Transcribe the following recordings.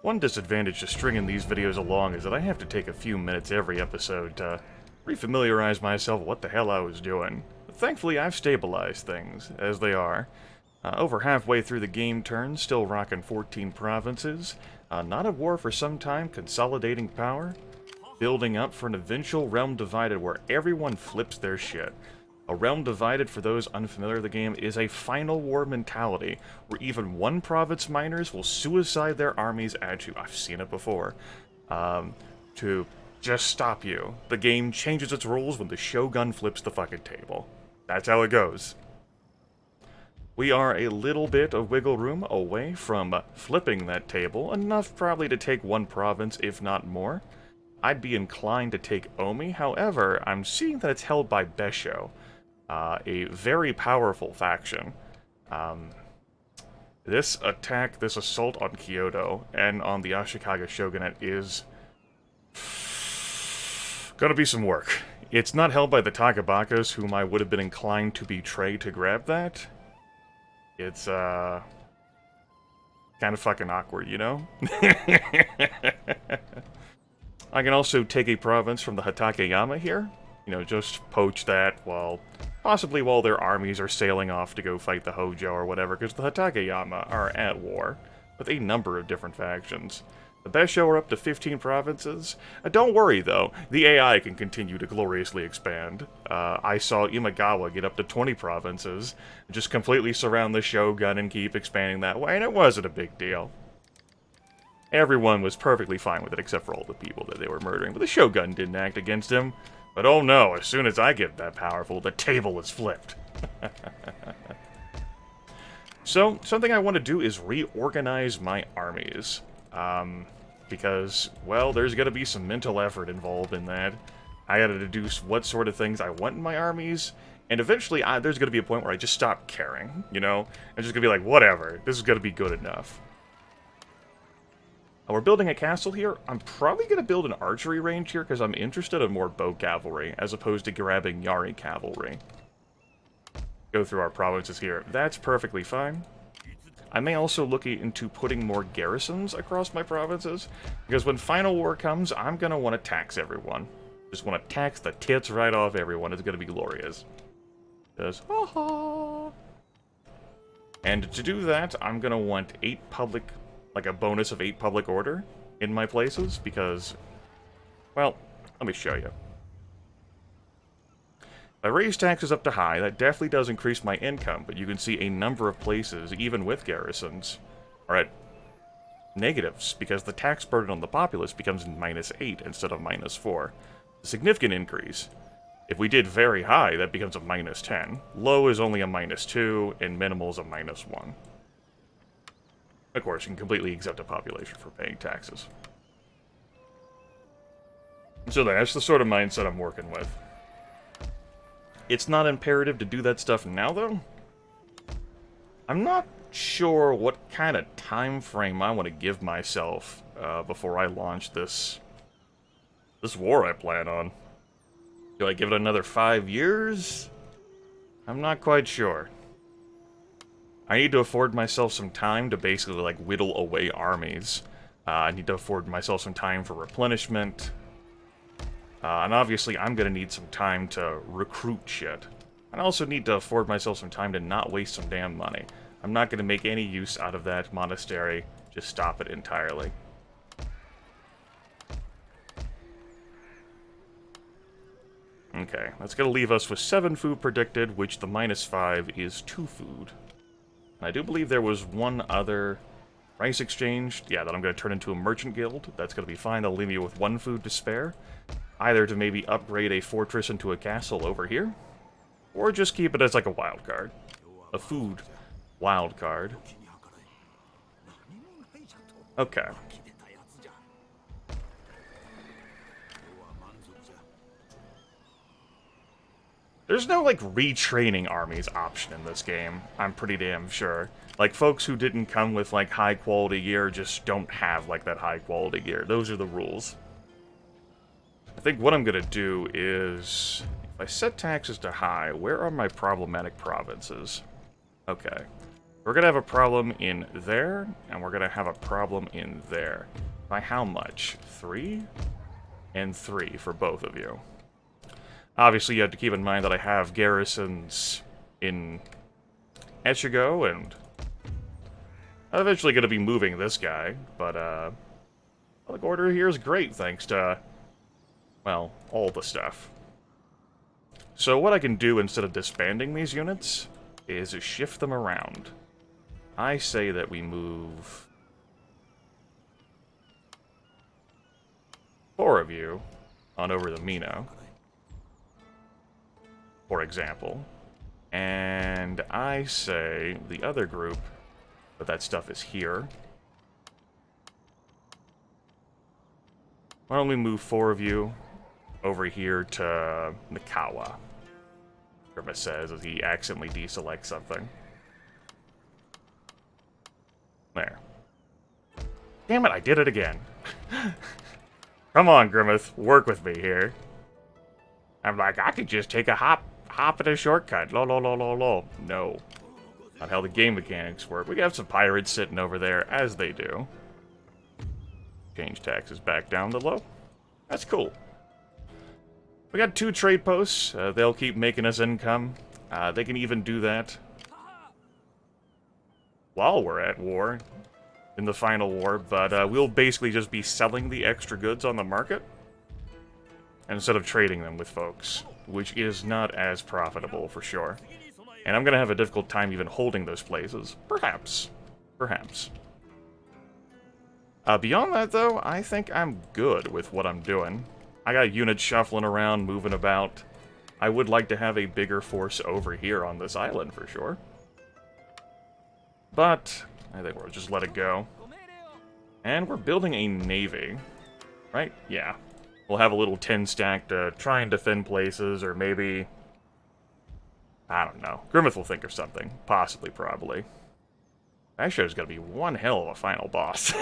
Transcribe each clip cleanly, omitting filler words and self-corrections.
One disadvantage to stringing these videos along is that I have to take a few minutes every episode to refamiliarize myself with what the hell I was doing. But thankfully, I've stabilized things, as they are. Over halfway through the game turn, still rocking 14 provinces, not at war for some time, consolidating power, building up for an eventual realm divided where everyone flips their shit. A realm divided, for those unfamiliar with the game, is a final war mentality, where even one province miners will suicide their armies at you. I've seen it before. To just stop you. The game changes its rules when the Shogun flips the fucking table. That's how it goes. We are a little bit of wiggle room away from flipping that table, enough probably to take one province, if not more. I'd be inclined to take Omi, however, I'm seeing that it's held by Besho, a very powerful faction. This assault on Kyoto and on the Ashikaga Shogunate is gonna be some work. It's not held by the Takabakas, whom I would have been inclined to betray to grab that. It's, kind of fucking awkward, you know? I can also take a province from the Hatakeyama here. You know, just poach that possibly while their armies are sailing off to go fight the Hojo or whatever, because the Hatakeyama are at war with a number of different factions. The Besho are up to 15 provinces. Don't worry, though. The AI can continue to gloriously expand. I saw Imagawa get up to 20 provinces, just completely surround the Shogun and keep expanding that way, and it wasn't a big deal. Everyone was perfectly fine with it, except for all the people that they were murdering, but the Shogun didn't act against him. But oh no, as soon as I get that powerful, the table is flipped. So, something I want to do is reorganize my armies. Because, well, there's going to be some mental effort involved in that. I got to deduce what sort of things I want in my armies, and eventually there's going to be a point where I just stop caring, you know? I'm just going to be like, whatever, this is going to be good enough. We're building a castle here. I'm probably going to build an archery range here, because I'm interested in more bow cavalry, as opposed to grabbing Yari cavalry. Go through our provinces here. That's perfectly fine. I may also look into putting more garrisons across my provinces, because when Final War comes, I'm going to want to tax everyone. Just want to tax the tits right off everyone. It's going to be glorious. Just, ha-ha. And to do that, I'm going to want 8 public, like a bonus of 8 public order in my places, because, well, let me show you. I raise taxes up to high, that definitely does increase my income, but you can see a number of places, even with garrisons, are at negatives, because the tax burden on the populace becomes -8 instead of -4. A significant increase. If we did very high, that becomes a -10. Low is only a -2, and minimal is a -1. Of course, you can completely exempt a population from paying taxes. So that's the sort of mindset I'm working with. It's not imperative to do that stuff now, though. I'm not sure what kind of time frame I want to give myself before I launch this war I plan on. Do I give it another 5 years? I'm not quite sure. I need to afford myself some time to basically, like, whittle away armies. I need to afford myself some time for replenishment. And obviously, I'm going to need some time to recruit shit. I also need to afford myself some time to not waste some damn money. I'm not going to make any use out of that monastery. Just stop it entirely. Okay, that's going to leave us with 7 food predicted, which the -5 is 2 food. And I do believe there was one other rice exchange. Yeah, that I'm going to turn into a merchant guild. That's going to be fine. That'll leave me with 1 food to spare. Either to maybe upgrade a fortress into a castle over here, or just keep it as like a wild card. A food wild card. Okay. There's no, like, retraining armies option in this game, I'm pretty damn sure. Like, folks who didn't come with, like, high-quality gear just don't have, like, that high-quality gear. Those are the rules. I think what I'm going to do is, if I set taxes to high, where are my problematic provinces? Okay. We're going to have a problem in there, and we're going to have a problem in there. By how much? 3? And 3 for both of you. Obviously, you have to keep in mind that I have garrisons in Echigo, and I'm eventually going to be moving this guy, but, public order here is great, thanks to, well, all the stuff. So what I can do instead of disbanding these units is shift them around. I say that we move 4 of you on over to Mino, for example. And I say the other group, but that stuff is here. Why don't we move 4 of you over here to Mikawa? Grimith says as he accidentally deselects something. There. Damn it, I did it again. Come on, Grimith, work with me here. I'm like, I could just take a hop at a shortcut. Lol. No. Not how the game mechanics work. We have some pirates sitting over there, as they do. Change taxes back down to low. That's cool. We got 2 trade posts. They'll keep making us income. They can even do that while we're at war, in the final war, but we'll basically just be selling the extra goods on the market instead of trading them with folks, which is not as profitable for sure. And I'm going to have a difficult time even holding those places. Perhaps. Perhaps. Beyond that, though, I think I'm good with what I'm doing. I got units shuffling around, moving about. I would like to have a bigger force over here on this island, for sure. But I think we'll just let it go. And we're building a navy, right? Yeah. We'll have a little 10 stack to try and defend places, or maybe... I don't know. Grimith will think of something. Possibly, probably. That show's gonna be one hell of a final boss.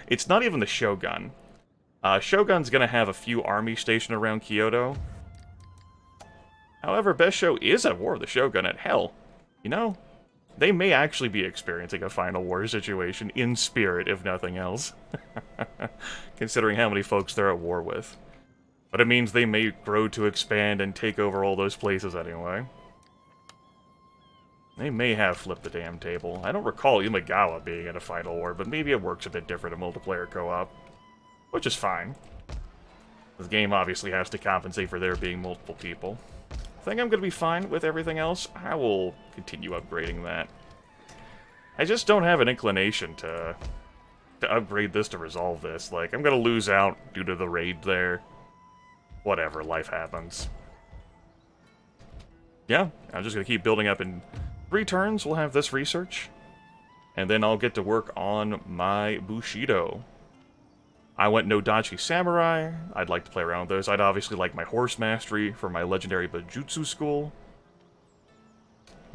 It's not even the Shogun. Shogun's gonna have a few armies stationed around Kyoto. However, Best Show is at war with the Shogun at hell. You know, they may actually be experiencing a final war situation in spirit, if nothing else. Considering how many folks they're at war with. But it means they may grow to expand and take over all those places anyway. They may have flipped the damn table. I don't recall Imagawa being in a final war, but maybe it works a bit different in multiplayer co-op. Which is fine. The game obviously has to compensate for there being multiple people. I think I'm going to be fine with everything else. I will continue upgrading that. I just don't have an inclination to upgrade this to resolve this. Like, I'm going to lose out due to the raid there. Whatever, life happens. Yeah, I'm just going to keep building up. In 3 turns, we'll have this research. And then I'll get to work on my Bushido. I went Nodachi Samurai. I'd like to play around with those. I'd obviously like my Horse Mastery for my Legendary Bujutsu School.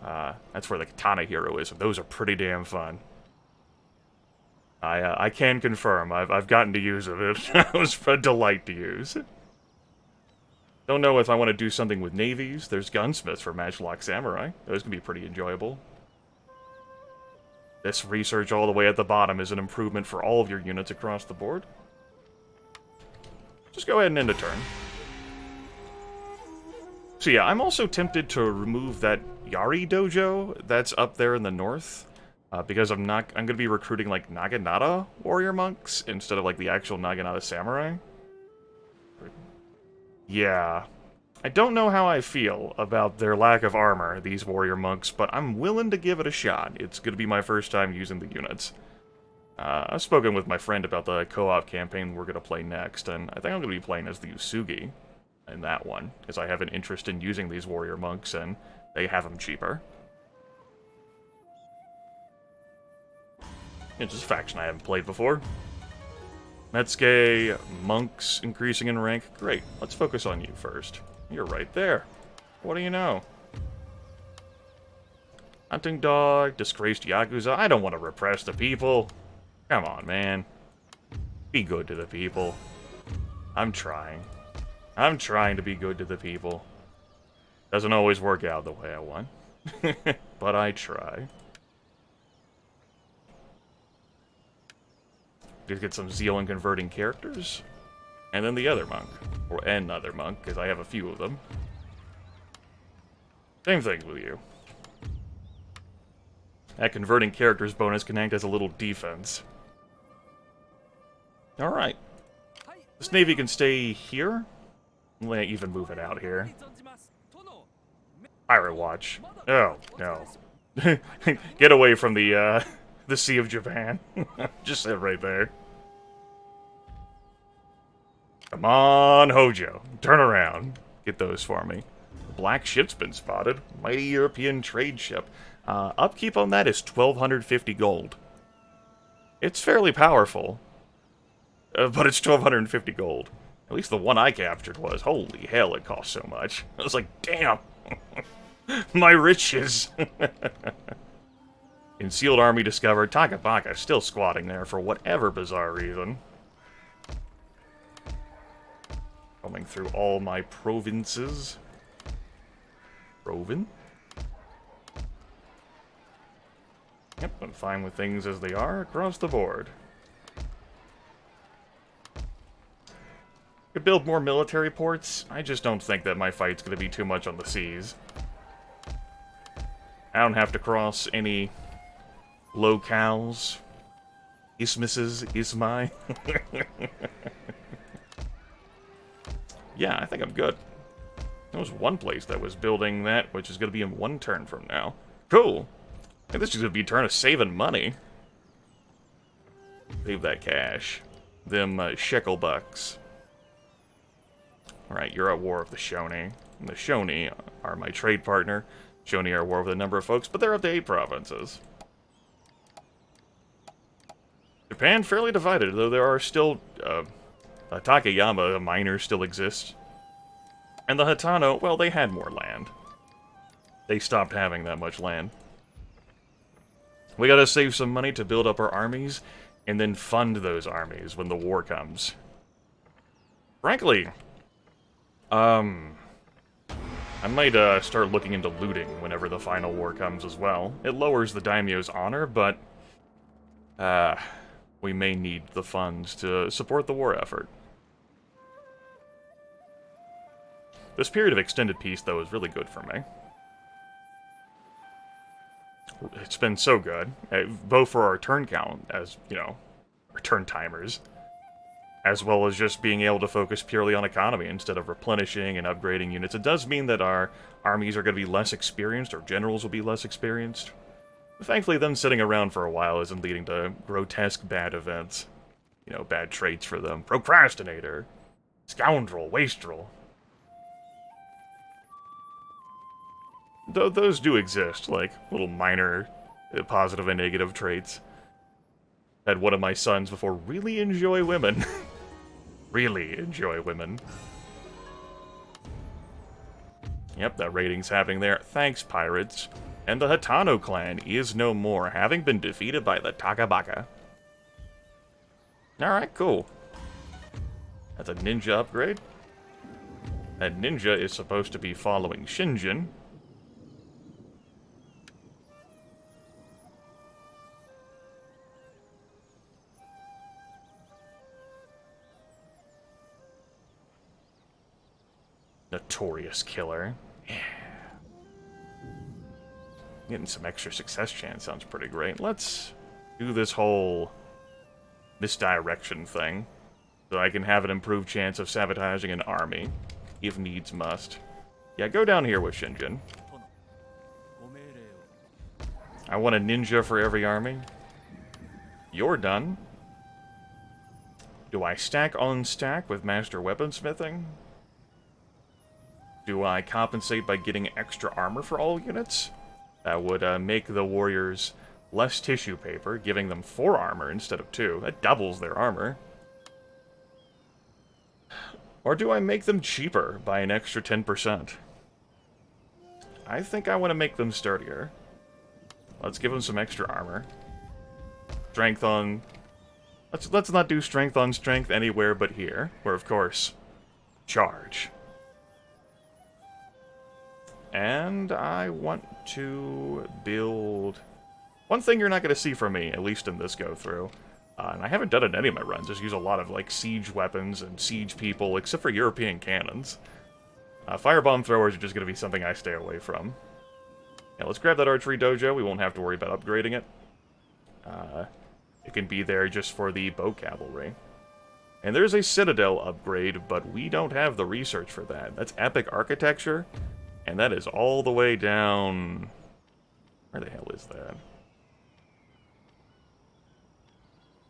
That's where the Katana Hero is, and those are pretty damn fun. I can confirm, I've gotten to use of it. It was a delight to use. Don't know if I want to do something with navies. There's gunsmiths for Matchlock Samurai. Those can be pretty enjoyable. This research all the way at the bottom is an improvement for all of your units across the board. Just go ahead and end a turn. So yeah, I'm also tempted to remove that Yari dojo that's up there in the north. Because I'm going to be recruiting like Naginata warrior monks instead of like the actual Naginata samurai. Yeah. I don't know how I feel about their lack of armor, these warrior monks, but I'm willing to give it a shot. It's going to be my first time using the units. I've spoken with my friend about the co-op campaign we're going to play next, and I think I'm going to be playing as the Usugi in that one, because I have an interest in using these warrior monks, and they have them cheaper. It's just a faction I haven't played before. Metsuke, monks increasing in rank. Great, let's focus on you first. You're right there. What do you know? Hunting dog, disgraced Yakuza. I don't want to repress the people. Come on, man. Be good to the people. I'm trying. I'm trying to be good to the people. Doesn't always work out the way I want. But I try. Just get some zeal in converting characters. And then the other monk. Or another monk, because I have a few of them. Same thing with you. That converting characters bonus can act as a little defense. Alright. This navy can stay here. Let even move it out here. Pirate Watch. Oh, no. Get away from the Sea of Japan. Just sit right there. Come on, Hojo. Turn around. Get those for me. Black ship's been spotted. Mighty European trade ship. Upkeep on that is 1,250 gold. It's fairly powerful. But it's 1,250 gold. At least the one I captured was. Holy hell, it cost so much. I was like, damn. My riches. Concealed army discovered. Takeda still squatting there for whatever bizarre reason. Coming through all my provinces. Provin? Yep, I'm fine with things as they are across the board. Could build more military ports. I just don't think that my fight's going to be too much on the seas. I don't have to cross any locales, isthmuses, isthmi. Yeah, I think I'm good. There was one place that was building that, which is going to be in one turn from now. Cool. I think this is going to be a turn of saving money. Save that cash. Them shekel bucks. Alright, you're at war with the Shoni. And the Shoni are my trade partner. Shoni are at war with a number of folks, but they're up to 8 provinces. Japan fairly divided, though there are still... Takayama, the miners, still exist. And the Hitano, well, they had more land. They stopped having that much land. We gotta save some money to build up our armies, and then fund those armies when the war comes. Frankly... I might start looking into looting whenever the final war comes as well. It lowers the daimyo's honor, but we may need the funds to support the war effort. This period of extended peace, though, is really good for me. It's been so good, both for our turn count, as, you know, our turn timers, as well as just being able to focus purely on economy instead of replenishing and upgrading units. It does mean that our armies are going to be less experienced, or generals will be less experienced. But thankfully, them sitting around for a while isn't leading to grotesque bad events. You know, bad traits for them. Procrastinator. Scoundrel. Wastrel. Though those do exist, like little minor positive and negative traits. Had one of my sons before really enjoy women. Really enjoy women. Yep, that rating's happening there. Thanks, pirates. And the Hitano clan is no more, having been defeated by the Takeda. Alright, cool. That's a ninja upgrade. That ninja is supposed to be following Shingen. Notorious killer. Yeah. Getting some extra success chance sounds pretty great. Let's do this whole misdirection thing, so I can have an improved chance of sabotaging an army, if needs must. Yeah, go down here with Shingen. I want a ninja for every army. You're done. Do I stack on stack with master weaponsmithing? Do I compensate by getting extra armor for all units? That would make the warriors less tissue paper, giving them 4 armor instead of 2. That doubles their armor. Or do I make them cheaper by an extra 10%? I think I want to make them sturdier. Let's give them some extra armor. Strength on... Let's not do strength on strength anywhere but here, where, of course, charge. And I want to build... One thing you're not going to see from me, at least in this go-through. And I haven't done it in any of my runs. Just use a lot of, like, siege weapons and siege people, except for European cannons. Firebomb throwers are just going to be something I stay away from. Yeah, let's grab that archery dojo. We won't have to worry about upgrading it. It can be there just for the bow cavalry. And there's a citadel upgrade, but we don't have the research for that. That's epic architecture, and that is all the way down... Where the hell is that?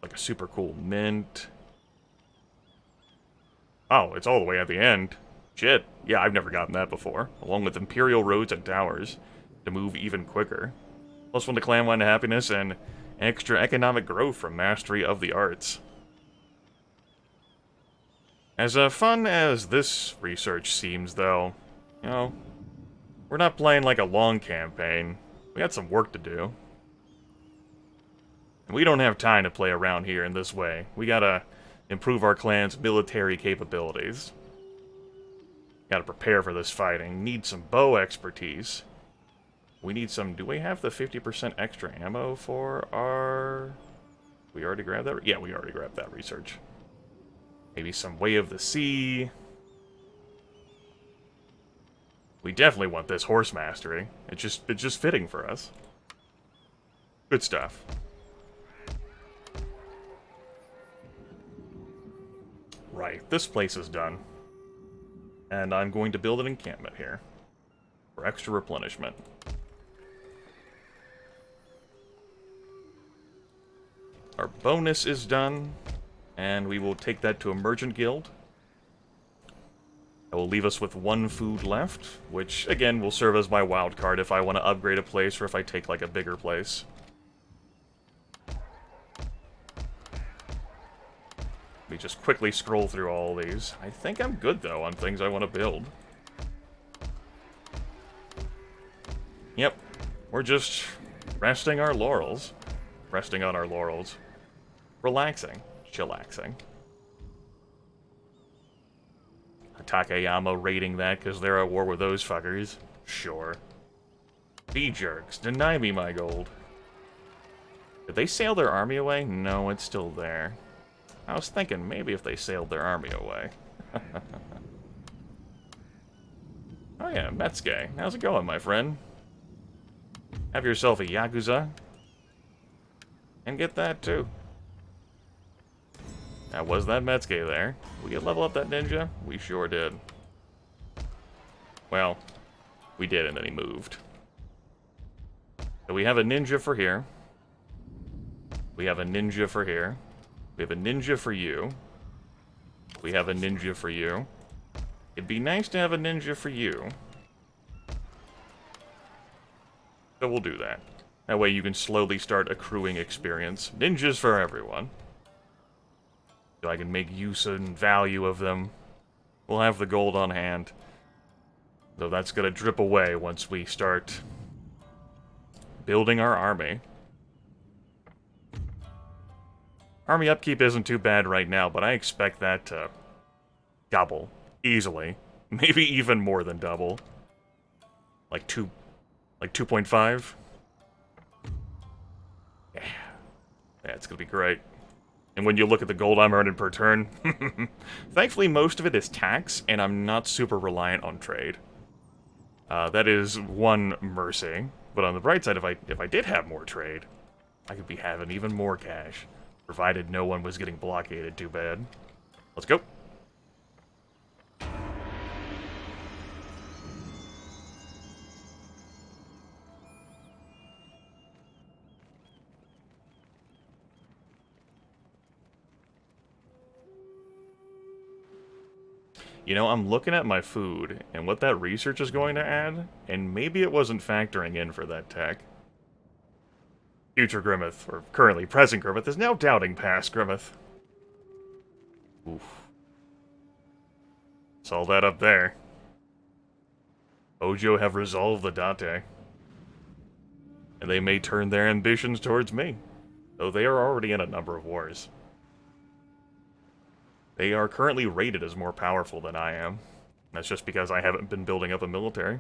Like a super cool mint. Oh, it's all the way at the end. Shit. Yeah, I've never gotten that before. Along with Imperial roads and towers to move even quicker. +1 to clan-wide happiness and extra economic growth from mastery of the arts. As fun as this research seems, though, you know, we're not playing like a long campaign. We got some work to do. And we don't have time to play around here in this way. We gotta improve our clan's military capabilities. Gotta prepare for this fighting. Need some bow expertise. We need some... Do we have the 50% extra ammo for our... We already grabbed that? Yeah, we already grabbed that research. Maybe some Way of the Sea. We definitely want this horse mastery. It's just fitting for us. Good stuff. Right, this place is done. And I'm going to build an encampment here. For extra replenishment. Our bonus is done. And we will take that to a merchant guild. That will leave us with 1 food left, which, again, will serve as my wild card if I want to upgrade a place or if I take, like, a bigger place. Let me just quickly scroll through all these. I think I'm good, though, on things I want to build. Yep. We're just resting our laurels. Resting on our laurels. Relaxing. Chillaxing. Takayama raiding that because they're at war with those fuckers. Sure. Bee-jerks, deny me my gold. Did they sail their army away? No, it's still there. I was thinking maybe if they sailed their army away. Oh yeah, Metsuke. How's it going, my friend? Have yourself a Yakuza. And get that, too. Now, was that Metsuke there? We get level up that ninja? We sure did. Well, we did, and then he moved. So we have a ninja for here. We have a ninja for here. We have a ninja for you. We have a ninja for you. It'd be nice to have a ninja for you. So we'll do that. That way you can slowly start accruing experience. Ninjas for everyone. So I can make use and value of them. We'll have the gold on hand. Though that's gonna drip away once we start building our army. Army upkeep isn't too bad right now, but I expect that to double easily. Maybe even more than double. Like 2.5. Yeah, it's gonna be great. And when you look at the gold I'm earning per turn, thankfully most of it is tax, and I'm not super reliant on trade. That is one mercy. But on the bright side, if I did have more trade, I could be having even more cash. Provided no one was getting blockaded too bad. Let's go. You know, I'm looking at my food, and what that research is going to add, and maybe it wasn't factoring in for that tech. Future Grimith, or currently present Grimith, is now doubting past Grimith. Oof. Saw that up there. Ojo have resolved the Date. And they may turn their ambitions towards me, though they are already in a number of wars. They are currently rated as more powerful than I am. That's just because I haven't been building up a military.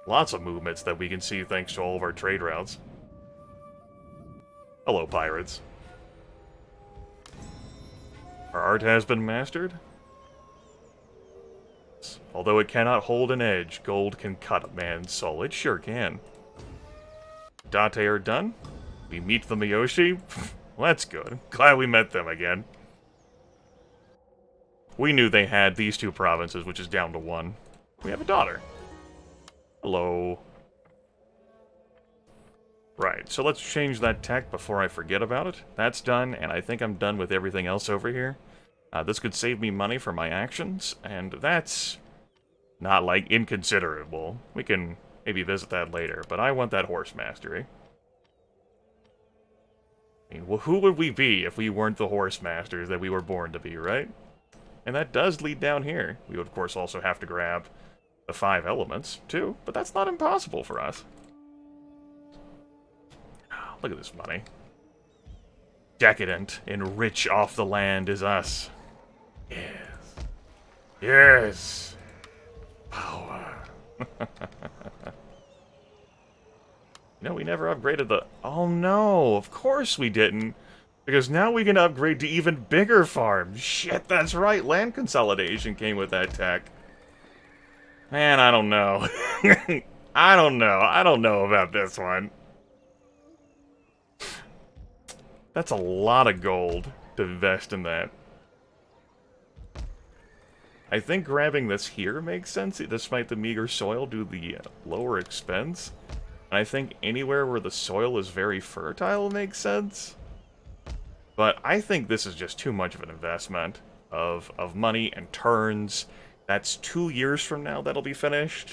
Lots of movements that we can see thanks to all of our trade routes. Hello, pirates. Our art has been mastered. Although it cannot hold an edge, gold can cut a man's soul. It sure can. Date are done. We meet the Miyoshi. Well, that's good. Glad we met them again. We knew they had these two provinces, which is down to one. We have a daughter. Hello. Right, so let's change that tech before I forget about it. That's done, and I think I'm done with everything else over here. This could save me money for my actions, and that's not, like, inconsiderable. We can maybe visit that later, but I want that horse mastery. I mean, well, who would we be if we weren't the horse masters that we were born to be, right? And that does lead down here. We would, of course, also have to grab the 5 elements, too, but that's not impossible for us. Look at this money. Decadent and rich off the land is us. Yes. Yes. Power. No, we never upgraded the... Oh no, of course we didn't. Because now we can upgrade to even bigger farms. Shit, that's right. Land consolidation came with that tech. Man, I don't know. I don't know. I don't know about this one. That's a lot of gold to invest in that. I think grabbing this here makes sense, despite the meager soil due to the lower expense. And I think anywhere where the soil is very fertile makes sense. But I think this is just too much of an investment of money and turns. That's 2 years from now that'll be finished.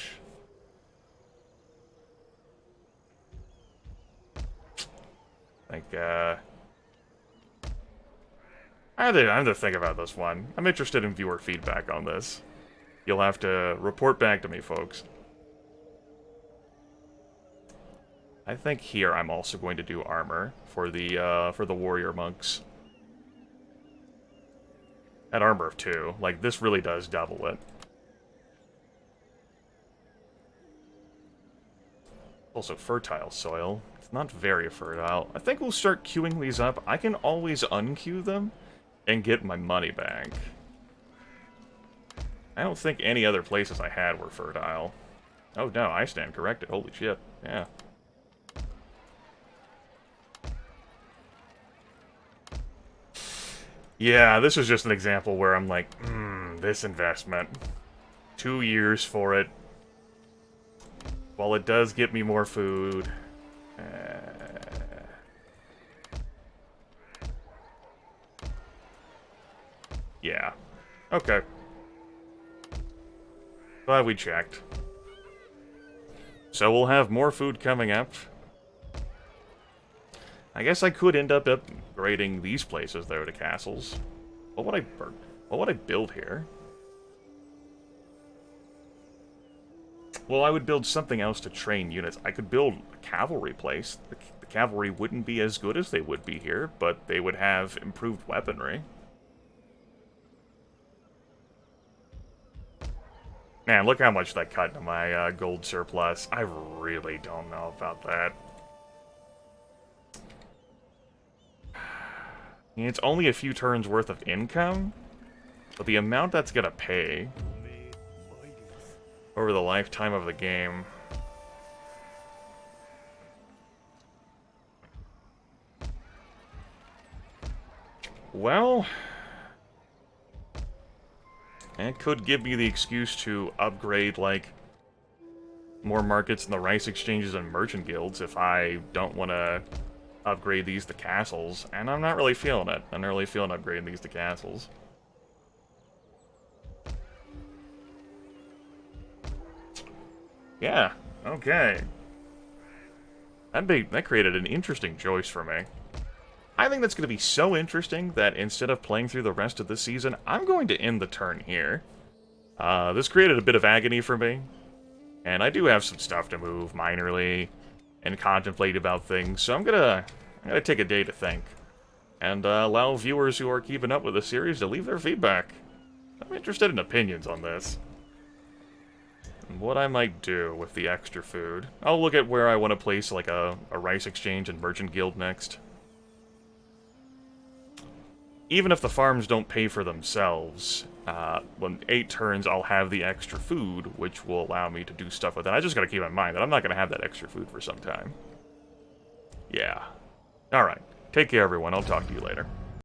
Like, I have to think about this one. I'm interested in viewer feedback on this. You'll have to report back to me, folks. I think here I'm also going to do armor for the warrior monks. At armor of 2, like this really does double it. Also fertile soil. It's not very fertile. I think we'll start queuing these up. I can always unqueue them and get my money back. I don't think any other places I had were fertile. Oh no, I stand corrected. Holy shit. Yeah. Yeah, this is just an example where I'm like, this investment. 2 years for it. While it does get me more food. Yeah. Okay. Glad we checked. So we'll have more food coming up. I guess I could end up upgrading these places, though, to castles. What would I build here? Well, I would build something else to train units. I could build a cavalry place. The cavalry wouldn't be as good as they would be here, but they would have improved weaponry. Man, look how much that cut into my gold surplus. I really don't know about that. It's only a few turns worth of income, but the amount that's gonna pay over the lifetime of the game. Well, it could give me the excuse to upgrade, like, more markets in the rice exchanges and merchant guilds if I don't want to upgrade these to castles, and I'm not really feeling it. I'm not really feeling upgrading these to castles. Yeah, okay. That created an interesting choice for me. I think that's going to be so interesting that instead of playing through the rest of the season, I'm going to end the turn here. This created a bit of agony for me, and I do have some stuff to move minorly and contemplate about things, so I'm gonna take a day to think, and allow viewers who are keeping up with the series to leave their feedback. I'm interested in opinions on this. what I might do with the extra food. I'll look at where I want to place like a rice exchange and merchant guild next. Even if the farms don't pay for themselves, when 8 turns I'll have the extra food, which will allow me to do stuff with it. I just gotta keep in mind that I'm not gonna have that extra food for some time. Yeah. Alright. Take care, everyone. I'll talk to you later.